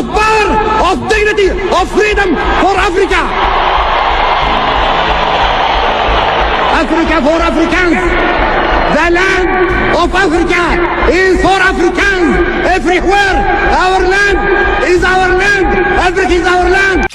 of power, of dignity, of freedom for Africa. Africa for Africans. The land of Africa is for Africans everywhere. Our land is our land. Africa is our land.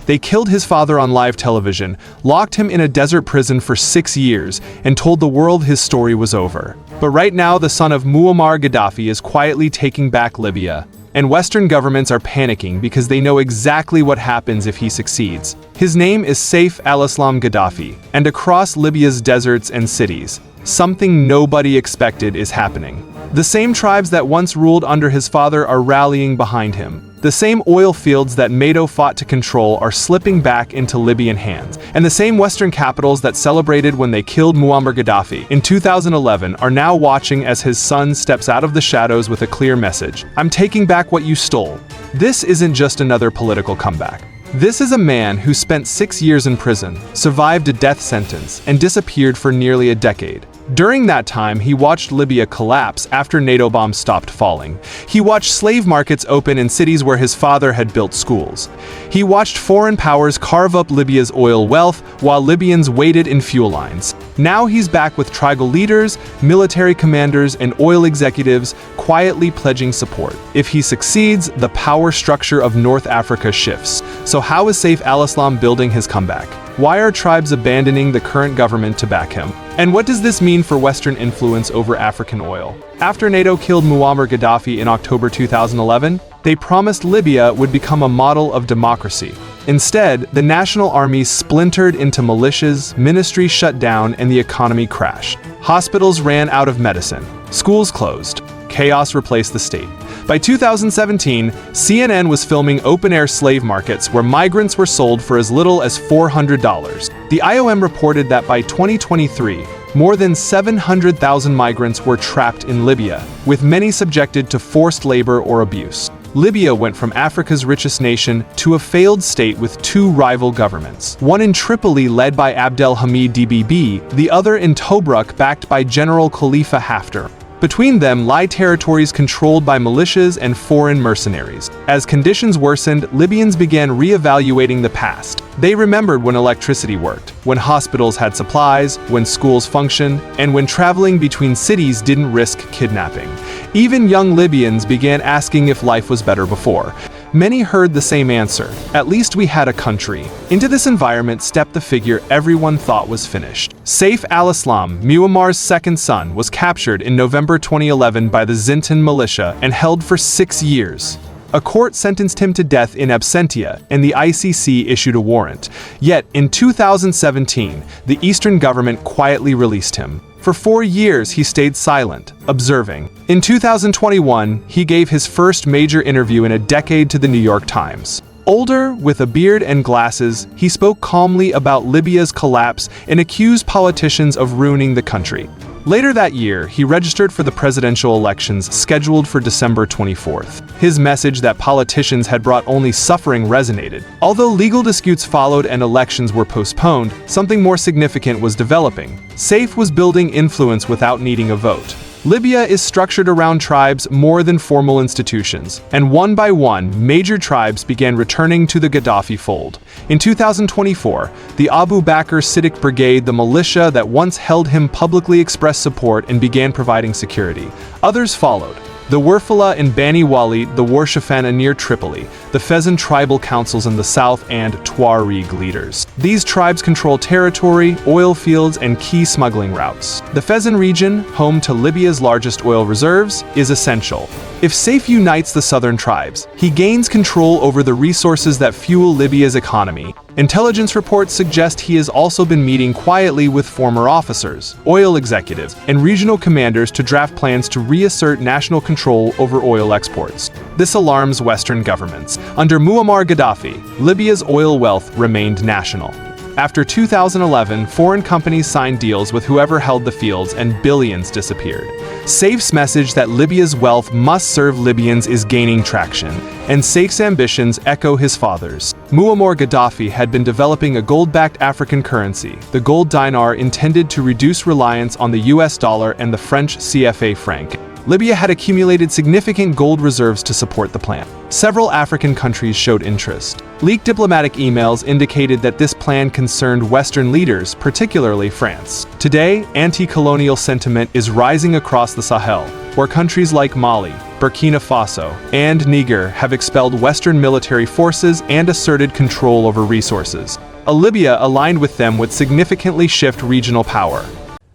They killed his father on live television, locked him in a desert prison for 6 years, and told the world his story was over. But right now, the son of Muammar Gaddafi is quietly taking back Libya. And Western governments are panicking because they know exactly what happens if he succeeds. His name is Saif al-Islam Gaddafi, and across Libya's deserts and cities, something nobody expected is happening. The same tribes that once ruled under his father are rallying behind him. The same oil fields that NATO fought to control are slipping back into Libyan hands, and the same Western capitals that celebrated when they killed Muammar Gaddafi in 2011 are now watching as his son steps out of the shadows with a clear message: "I'm taking back what you stole." This isn't just another political comeback. This is a man who spent 6 years in prison, survived a death sentence, and disappeared for nearly a decade. During that time, he watched Libya collapse after NATO bombs stopped falling. He watched slave markets open in cities where his father had built schools. He watched foreign powers carve up Libya's oil wealth while Libyans waited in fuel lines. Now he's back with tribal leaders, military commanders, and oil executives quietly pledging support. If he succeeds, the power structure of North Africa shifts. So how is Saif al-Islam building his comeback? Why are tribes abandoning the current government to back him? And what does this mean for Western influence over African oil? After NATO killed Muammar Gaddafi in October 2011, they promised Libya would become a model of democracy. Instead, the national army splintered into militias, ministries shut down, and the economy crashed. Hospitals ran out of medicine. Schools closed. Chaos replaced the state. By 2017, CNN was filming open-air slave markets where migrants were sold for as little as $400. The IOM reported that by 2023, more than 700,000 migrants were trapped in Libya, with many subjected to forced labor or abuse. Libya went from Africa's richest nation to a failed state with two rival governments. One in Tripoli led by Abdelhamid Dbeibeh, the other in Tobruk backed by General Khalifa Haftar. Between them lie territories controlled by militias and foreign mercenaries. As conditions worsened, Libyans began re-evaluating the past. They remembered when electricity worked, when hospitals had supplies, when schools functioned, and when traveling between cities didn't risk kidnapping. Even young Libyans began asking if life was better before. Many heard the same answer: at least we had a country. Into this environment stepped the figure everyone thought was finished. Saif al-Islam, Muammar's second son, was captured in November 2011 by the Zintan militia and held for 6 years. A court sentenced him to death in absentia, and the ICC issued a warrant. Yet, in 2017, the Eastern government quietly released him. For 4 years, he stayed silent, observing. In 2021, he gave his first major interview in a decade to the New York Times. Older, with a beard and glasses, he spoke calmly about Libya's collapse and accused politicians of ruining the country. Later that year, he registered for the presidential elections scheduled for December 24th. His message that politicians had brought only suffering resonated. Although legal disputes followed and elections were postponed, something more significant was developing. Saif was building influence without needing a vote. Libya is structured around tribes more than formal institutions, and one by one, major tribes began returning to the Gaddafi fold. In 2024, the Abu Bakr Siddiq Brigade, the militia that once held him, publicly expressed support and began providing security. Others followed. The Warfala in Bani Walid, the Warshafana near Tripoli, the Fezzan tribal councils in the south, and Tuareg leaders. These tribes control territory, oil fields, and key smuggling routes. The Fezzan region, home to Libya's largest oil reserves, is essential. If Saif unites the southern tribes, he gains control over the resources that fuel Libya's economy. Intelligence reports suggest he has also been meeting quietly with former officers, oil executives, and regional commanders to draft plans to reassert national control over oil exports. This alarms Western governments. Under Muammar Gaddafi, Libya's oil wealth remained national. After 2011, foreign companies signed deals with whoever held the fields and billions disappeared. Saif's message that Libya's wealth must serve Libyans is gaining traction, and Saif's ambitions echo his father's. Muammar Gaddafi had been developing a gold-backed African currency, the gold dinar, intended to reduce reliance on the US dollar and the French CFA franc. Libya had accumulated significant gold reserves to support the plan. Several African countries showed interest. Leaked diplomatic emails indicated that this plan concerned Western leaders, particularly France. Today, anti-colonial sentiment is rising across the Sahel, where countries like Mali, Burkina Faso, and Niger have expelled Western military forces and asserted control over resources. A Libya aligned with them would significantly shift regional power.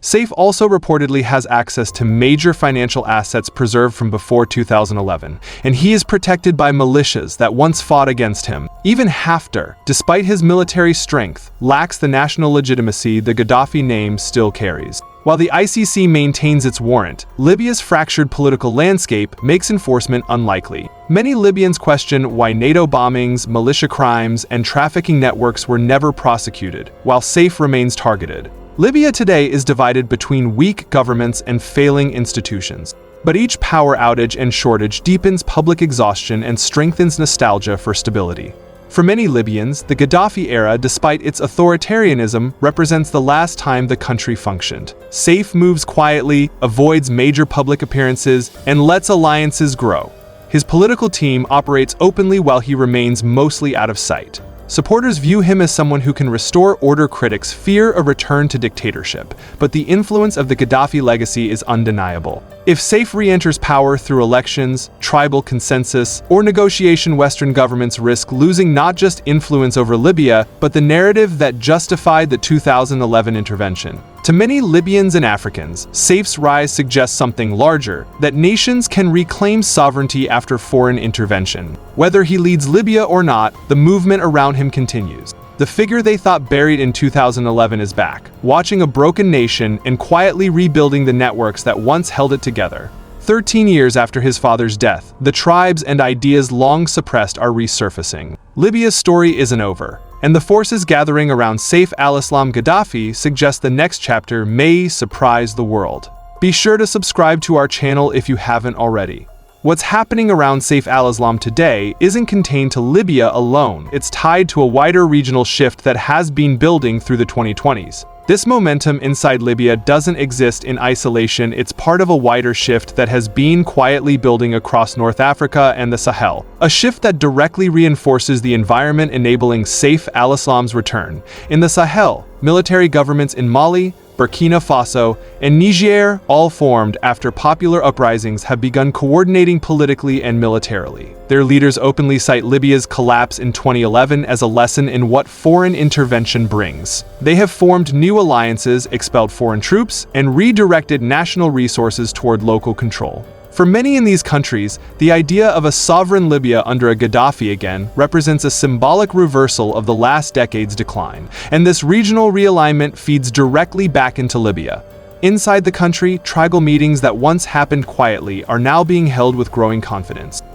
SAFE also reportedly has access to major financial assets preserved from before 2011, and he is protected by militias that once fought against him. Even Haftar, despite his military strength, lacks the national legitimacy the Gaddafi name still carries. While the ICC maintains its warrant, Libya's fractured political landscape makes enforcement unlikely. Many Libyans question why NATO bombings, militia crimes, and trafficking networks were never prosecuted, while SAFE remains targeted. Libya today is divided between weak governments and failing institutions. But each power outage and shortage deepens public exhaustion and strengthens nostalgia for stability. For many Libyans, the Gaddafi era, despite its authoritarianism, represents the last time the country functioned. SAFE moves quietly, avoids major public appearances, and lets alliances grow. His political team operates openly while he remains mostly out of sight. Supporters view him as someone who can restore order. Critics fear a return to dictatorship, but the influence of the Gaddafi legacy is undeniable. If SAFE re-enters power through elections, tribal consensus, or negotiation, Western governments risk losing not just influence over Libya, but the narrative that justified the 2011 intervention. To many Libyans and Africans, SAFE's rise suggests something larger, that nations can reclaim sovereignty after foreign intervention. Whether he leads Libya or not, the movement around him continues. The figure they thought buried in 2011 is back, watching a broken nation and quietly rebuilding the networks that once held it together. 13 years after his father's death, the tribes and ideas long suppressed are resurfacing. Libya's story isn't over, and the forces gathering around Saif al-Islam Gaddafi suggest the next chapter may surprise the world. Be sure to subscribe to our channel if you haven't already. What's happening around Saif al-Islam today isn't contained to Libya alone. It's tied to a wider regional shift that has been building through the 2020s. This momentum inside Libya doesn't exist in isolation. It's part of a wider shift that has been quietly building across North Africa and the Sahel. A shift that directly reinforces the environment enabling Saif al-Islam's return. In the Sahel, military governments in Mali, Burkina Faso, and Niger, all formed after popular uprisings, have begun coordinating politically and militarily. Their leaders openly cite Libya's collapse in 2011 as a lesson in what foreign intervention brings. They have formed new alliances, expelled foreign troops, and redirected national resources toward local control. For many in these countries, the idea of a sovereign Libya under a Gaddafi again represents a symbolic reversal of the last decade's decline, and this regional realignment feeds directly back into Libya. Inside the country, tribal meetings that once happened quietly are now being held with growing confidence.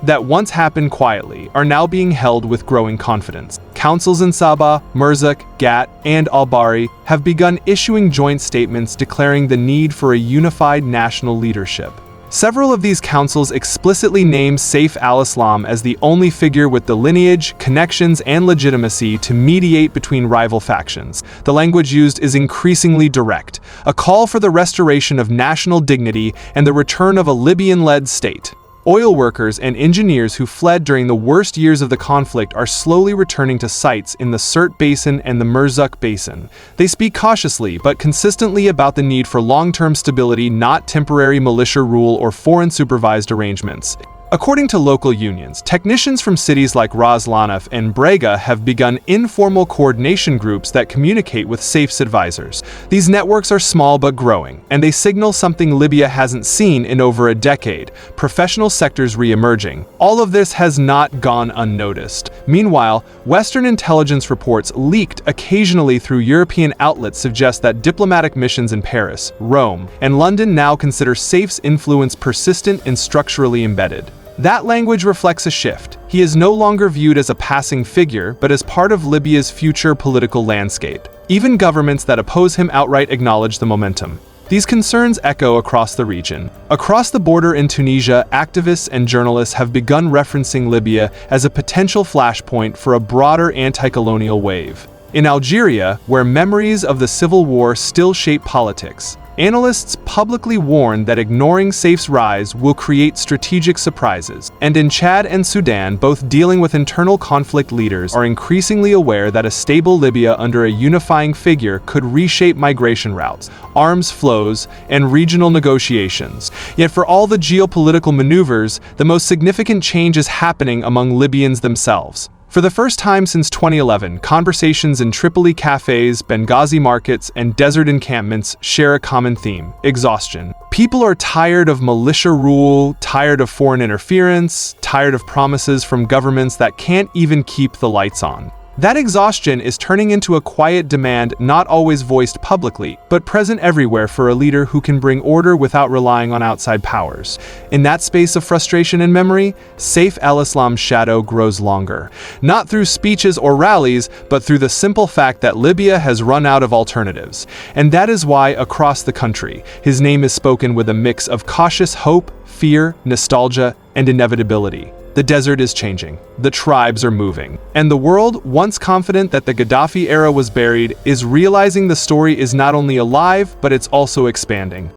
Councils in Sabah, Merzuk, Gat, and Al-Bari have begun issuing joint statements declaring the need for a unified national leadership. Several of these councils explicitly name Saif al-Islam as the only figure with the lineage, connections, and legitimacy to mediate between rival factions. The language used is increasingly direct, a call for the restoration of national dignity and the return of a Libyan-led state. Oil workers and engineers who fled during the worst years of the conflict are slowly returning to sites in the Sirte Basin and the Merzuk Basin. They speak cautiously but consistently about the need for long-term stability, not temporary militia rule or foreign-supervised arrangements. According to local unions, technicians from cities like Ras Lanaf and Brega have begun informal coordination groups that communicate with Saif's advisors. These networks are small but growing, and they signal something Libya hasn't seen in over a decade: professional sectors re-emerging. All of this has not gone unnoticed. Meanwhile, Western intelligence reports leaked occasionally through European outlets suggest that diplomatic missions in Paris, Rome, and London now consider Saif's influence persistent and structurally embedded. That language reflects a shift. He is no longer viewed as a passing figure, but as part of Libya's future political landscape. Even governments that oppose him outright acknowledge the momentum. These concerns echo across the region. Across the border in Tunisia, activists and journalists have begun referencing Libya as a potential flashpoint for a broader anti-colonial wave. In Algeria, where memories of the civil war still shape politics, Analysts publicly warn that ignoring SAFE's rise will create strategic surprises. And in Chad and Sudan, both dealing with internal conflict, leaders are increasingly aware that a stable Libya under a unifying figure could reshape migration routes, arms flows, and regional negotiations. Yet for all the geopolitical maneuvers, the most significant change is happening among Libyans themselves. For the first time since 2011, conversations in Tripoli cafes, Benghazi markets, and desert encampments share a common theme: exhaustion. People are tired of militia rule, tired of foreign interference, tired of promises from governments that can't even keep the lights on. That exhaustion is turning into a quiet demand not always voiced publicly, but present everywhere for a leader who can bring order without relying on outside powers. In that space of frustration and memory, Saif al-Islam's shadow grows longer. Not through speeches or rallies, but through the simple fact that Libya has run out of alternatives. And that is why, across the country, his name is spoken with a mix of cautious hope, fear, nostalgia, and inevitability. The desert is changing, the tribes are moving, and the world, once confident that the Gaddafi era was buried, is realizing the story is not only alive, but it's also expanding.